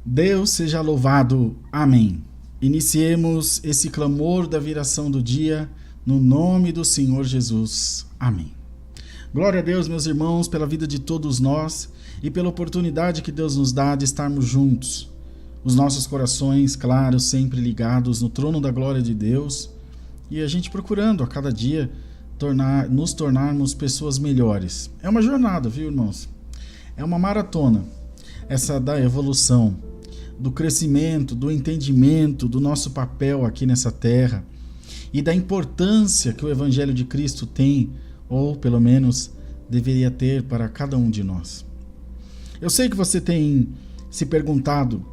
Deus seja louvado. Amém. Iniciemos esse clamor da viração do dia no nome do Senhor Jesus. Amém. Glória a Deus, meus irmãos, pela vida de todos nós e pela oportunidade que Deus nos dá de estarmos juntos. Os nossos corações, claro, sempre ligados no trono da glória de Deus e a gente procurando a cada dia nos tornarmos pessoas melhores. É uma jornada, viu, irmãos? É uma maratona, essa da evolução, do crescimento, do entendimento do nosso papel aqui nessa terra e da importância que o Evangelho de Cristo tem, ou pelo menos deveria ter para cada um de nós. Eu sei que você tem se perguntado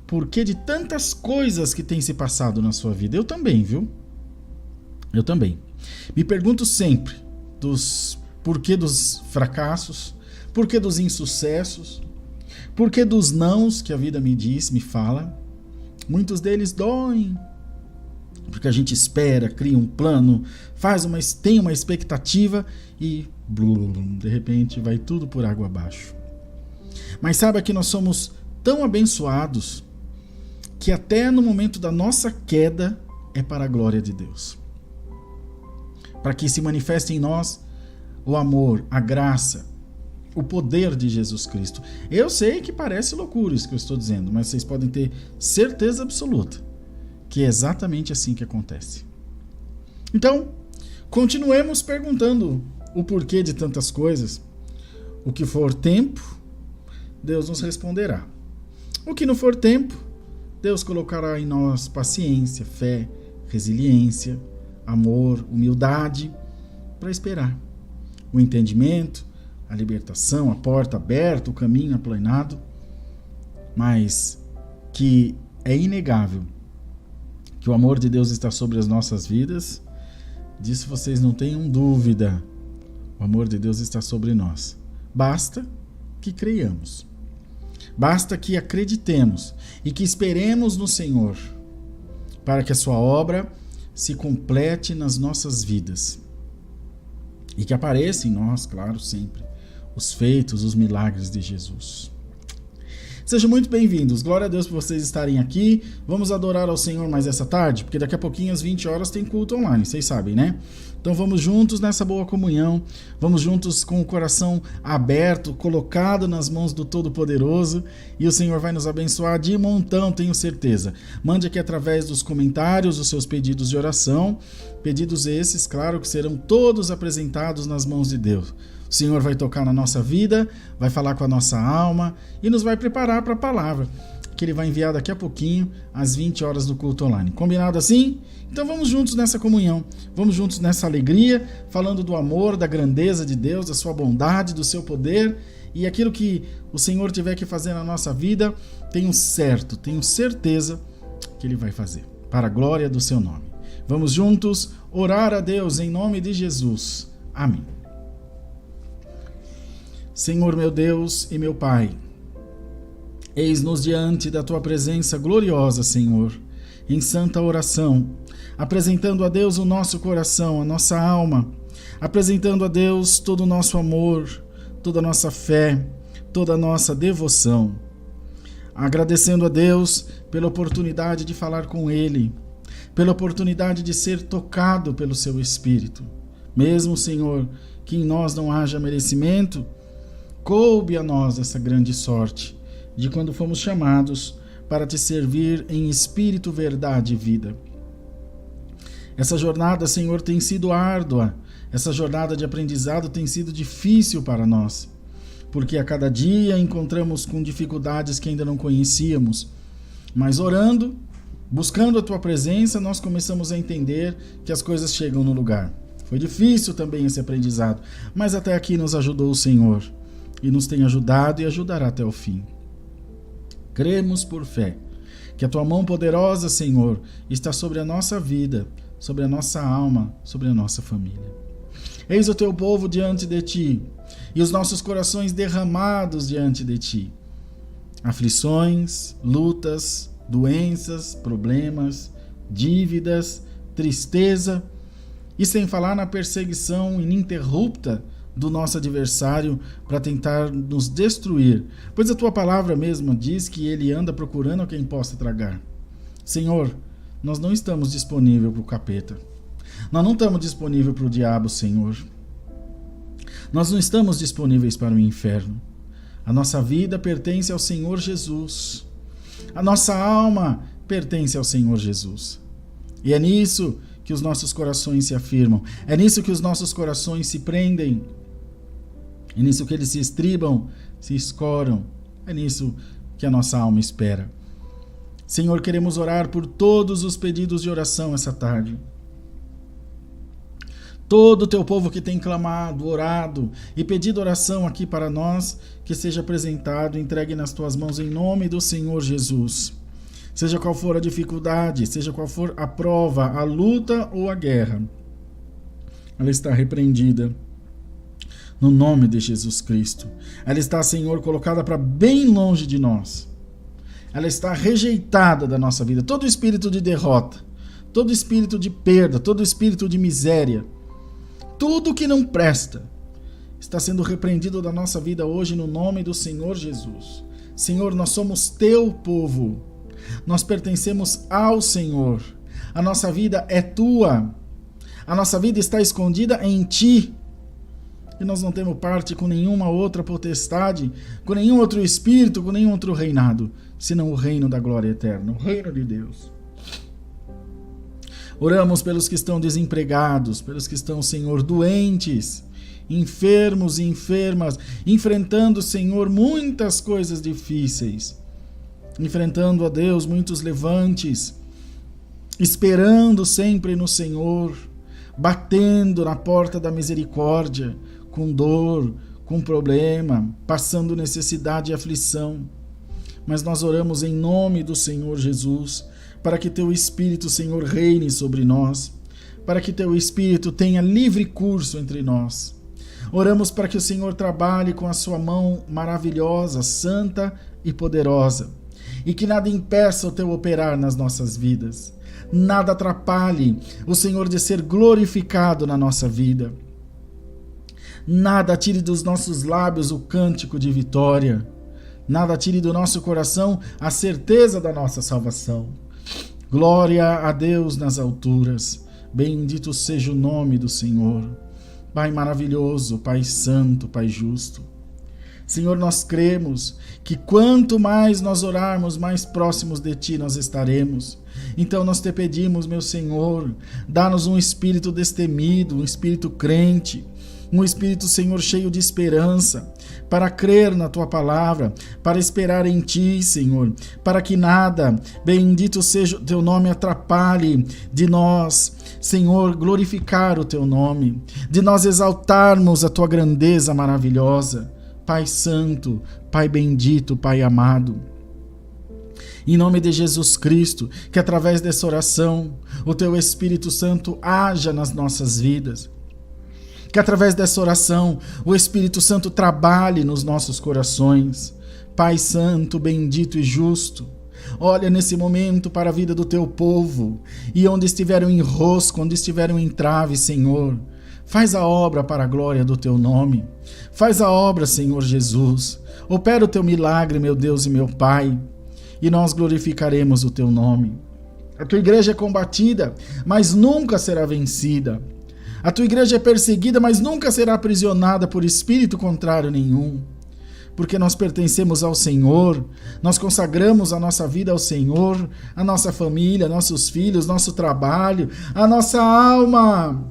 por que de tantas coisas que têm se passado na sua vida. Eu também, viu? Eu também. Me pergunto sempre porquê dos fracassos, porquê dos insucessos, porquê dos nãos que a vida me diz, me fala. Muitos deles doem, porque a gente espera, cria um plano, tem uma expectativa e de repente vai tudo por água abaixo. Mas saiba que nós somos tão abençoados que até no momento da nossa queda é para a glória de Deus. Para que se manifeste em nós o amor, a graça, o poder de Jesus Cristo. Eu sei que parece loucura isso que eu estou dizendo, mas vocês podem ter certeza absoluta que é exatamente assim que acontece. Então, continuemos perguntando o porquê de tantas coisas. O que for tempo, Deus nos responderá. O que não for tempo, Deus colocará em nós paciência, fé, resiliência, amor, humildade para esperar. O entendimento, a libertação, a porta aberta, o caminho aplanado, mas que é inegável que o amor de Deus está sobre as nossas vidas. Disso vocês não tenham dúvida. O amor de Deus está sobre nós. Basta que creiamos. Basta que acreditemos e que esperemos no Senhor para que a sua obra se complete nas nossas vidas e que apareça em nós, claro, sempre os feitos, os milagres de Jesus. Sejam muito bem-vindos. Glória a Deus por vocês estarem aqui. Vamos adorar ao Senhor mais essa tarde, porque daqui a pouquinho às 20 horas tem culto online, vocês sabem, né? Então vamos juntos nessa boa comunhão, vamos juntos com o coração aberto, colocado nas mãos do Todo-Poderoso, e o Senhor vai nos abençoar de montão, tenho certeza. Mande aqui através dos comentários os seus pedidos de oração, pedidos esses, claro, que serão todos apresentados nas mãos de Deus. O Senhor vai tocar na nossa vida, vai falar com a nossa alma e nos vai preparar para a palavra que Ele vai enviar daqui a pouquinho, às 20 horas do culto online. Combinado assim? Então vamos juntos nessa comunhão, vamos juntos nessa alegria, falando do amor, da grandeza de Deus, da sua bondade, do seu poder e aquilo que o Senhor tiver que fazer na nossa vida, tenho certeza que Ele vai fazer, para a glória do seu nome. Vamos juntos orar a Deus em nome de Jesus. Amém. Senhor meu Deus e meu Pai, eis-nos diante da Tua presença gloriosa, Senhor, em santa oração, apresentando a Deus o nosso coração, a nossa alma, apresentando a Deus todo o nosso amor, toda a nossa fé, toda a nossa devoção, agradecendo a Deus pela oportunidade de falar com Ele, pela oportunidade de ser tocado pelo Seu Espírito, mesmo, Senhor, que em nós não haja merecimento. Coube a nós essa grande sorte de quando fomos chamados para te servir em espírito, verdade e vida. Essa jornada, Senhor, tem sido árdua, essa jornada de aprendizado tem sido difícil para nós, porque a cada dia encontramos com dificuldades que ainda não conhecíamos, mas orando, buscando a Tua presença, nós começamos a entender que as coisas chegam no lugar. Foi difícil também esse aprendizado, mas até aqui nos ajudou o Senhor. E nos tem ajudado e ajudará até o fim. Cremos por fé que a Tua mão poderosa, Senhor, está sobre a nossa vida, sobre a nossa alma, sobre a nossa família. Eis o Teu povo diante de Ti e os nossos corações derramados diante de Ti. Aflições, lutas, doenças, problemas, dívidas, tristeza e sem falar na perseguição ininterrupta do nosso adversário para tentar nos destruir, pois a tua palavra mesma diz que ele anda procurando quem possa tragar. Senhor, nós não estamos disponíveis para o capeta, nós não estamos disponíveis para o diabo, Senhor, nós não estamos disponíveis para o inferno. A nossa vida pertence ao Senhor Jesus, a nossa alma pertence ao Senhor Jesus, e é nisso que os nossos corações se afirmam, é nisso que os nossos corações se prendem, é nisso que eles se estribam, se escoram, é nisso que a nossa alma espera. Senhor, queremos orar por todos os pedidos de oração essa tarde. Todo o teu povo que tem clamado, orado e pedido oração aqui para nós, que seja apresentado e entregue nas tuas mãos em nome do Senhor Jesus. Seja qual for a dificuldade, seja qual for a prova, a luta ou a guerra, ela está repreendida no nome de Jesus Cristo. Ela está, Senhor, colocada para bem longe de nós. Ela está rejeitada da nossa vida. Todo espírito de derrota, todo espírito de perda, todo espírito de miséria, tudo que não presta, está sendo repreendido da nossa vida hoje no nome do Senhor Jesus. Senhor, nós somos teu povo. Nós pertencemos ao Senhor. A nossa vida é tua. A nossa vida está escondida em ti. E nós não temos parte com nenhuma outra potestade, com nenhum outro espírito, com nenhum outro reinado, senão o reino da glória eterna, o reino de Deus. Oramos pelos que estão desempregados, pelos que estão, Senhor, doentes, enfermos e enfermas, enfrentando, Senhor, muitas coisas difíceis. Enfrentando, ó Deus, muitos levantes, esperando sempre no Senhor, batendo na porta da misericórdia, com dor, com problema, passando necessidade e aflição. Mas nós oramos em nome do Senhor Jesus, para que teu Espírito, Senhor, reine sobre nós, para que teu Espírito tenha livre curso entre nós. Oramos para que o Senhor trabalhe com a sua mão maravilhosa, santa e poderosa, e que nada impeça o teu operar nas nossas vidas, nada atrapalhe o Senhor de ser glorificado na nossa vida, nada tire dos nossos lábios o cântico de vitória, nada tire do nosso coração a certeza da nossa salvação. Glória a Deus nas alturas, bendito seja o nome do Senhor. Pai maravilhoso, Pai santo, Pai justo. Senhor, nós cremos que quanto mais nós orarmos, mais próximos de Ti nós estaremos. Então nós te pedimos, meu Senhor, dá-nos um espírito destemido, um espírito crente, um espírito, Senhor, cheio de esperança, para crer na Tua palavra, para esperar em Ti, Senhor, para que nada, bendito seja o Teu nome, atrapalhe de nós, Senhor, glorificar o Teu nome, de nós exaltarmos a Tua grandeza maravilhosa. Pai santo, Pai bendito, Pai amado, em nome de Jesus Cristo, que através dessa oração, o Teu Espírito Santo haja nas nossas vidas, que através dessa oração, o Espírito Santo trabalhe nos nossos corações. Pai santo, bendito e justo, olha nesse momento para a vida do Teu povo, e onde estiver um enrosco, onde estiver um entrave, Senhor, faz a obra para a glória do Teu nome. Faz a obra, Senhor Jesus. Opera o Teu milagre, meu Deus e meu Pai, e nós glorificaremos o Teu nome. A Tua igreja é combatida, mas nunca será vencida. A Tua igreja é perseguida, mas nunca será aprisionada por espírito contrário nenhum. Porque nós pertencemos ao Senhor, nós consagramos a nossa vida ao Senhor, a nossa família, nossos filhos, nosso trabalho, a nossa alma.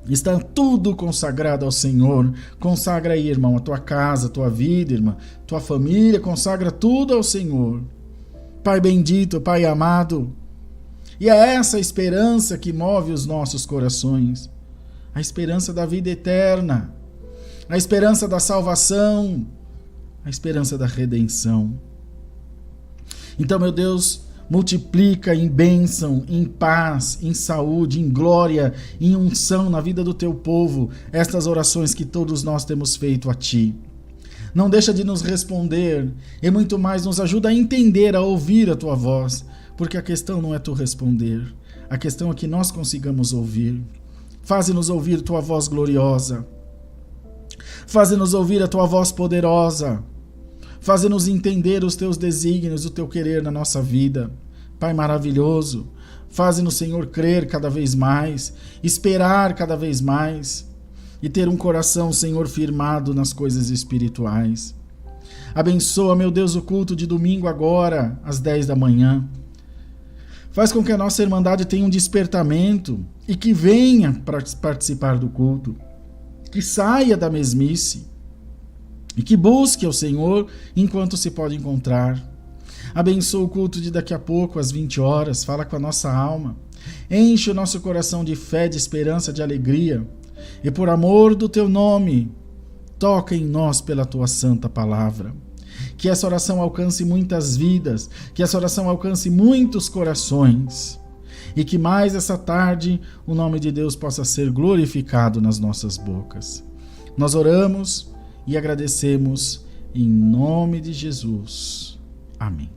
Está tudo consagrado ao Senhor. Consagra aí, irmão, a tua casa, a tua vida, irmã, tua família, consagra tudo ao Senhor. Pai bendito, Pai amado, e é essa esperança que move os nossos corações, a esperança da vida eterna, a esperança da salvação, a esperança da redenção. Então, meu Deus, multiplica em bênção, em paz, em saúde, em glória, em unção na vida do Teu povo, estas orações que todos nós temos feito a Ti. Não deixa de nos responder e muito mais nos ajuda a entender, a ouvir a Tua voz, porque a questão não é Tu responder, a questão é que nós consigamos ouvir. Faze-nos ouvir Tua voz gloriosa. Faze-nos ouvir a tua voz poderosa. Faze-nos entender os teus desígnios, o teu querer na nossa vida. Pai maravilhoso, faze-nos, Senhor, crer cada vez mais, esperar cada vez mais e ter um coração, Senhor, firmado nas coisas espirituais. Abençoa, meu Deus, o culto de domingo agora, às 10 da manhã. Faz com que a nossa Irmandade tenha um despertamento e que venha para participar do culto, que saia da mesmice e que busque ao Senhor enquanto se pode encontrar. Abençoa o culto de daqui a pouco, às 20 horas, fala com a nossa alma, enche o nosso coração de fé, de esperança, de alegria, e por amor do teu nome, toca em nós pela tua santa palavra. Que essa oração alcance muitas vidas, que essa oração alcance muitos corações, e que mais essa tarde o nome de Deus possa ser glorificado nas nossas bocas. Nós oramos e agradecemos em nome de Jesus. Amém.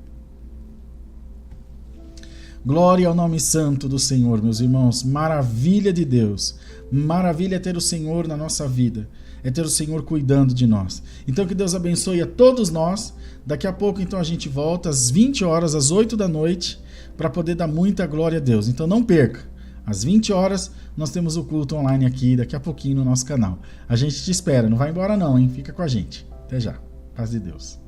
Glória ao nome santo do Senhor, meus irmãos. Maravilha de Deus. Maravilha é ter o Senhor na nossa vida. É ter o Senhor cuidando de nós. Então que Deus abençoe a todos nós. Daqui a pouco então a gente volta às 20 horas, às 8 da noite, para poder dar muita glória a Deus. Então não perca. Às 20 horas nós temos o culto online aqui, daqui a pouquinho no nosso canal. A gente te espera. Não vai embora não, hein? Fica com a gente. Até já. Paz de Deus.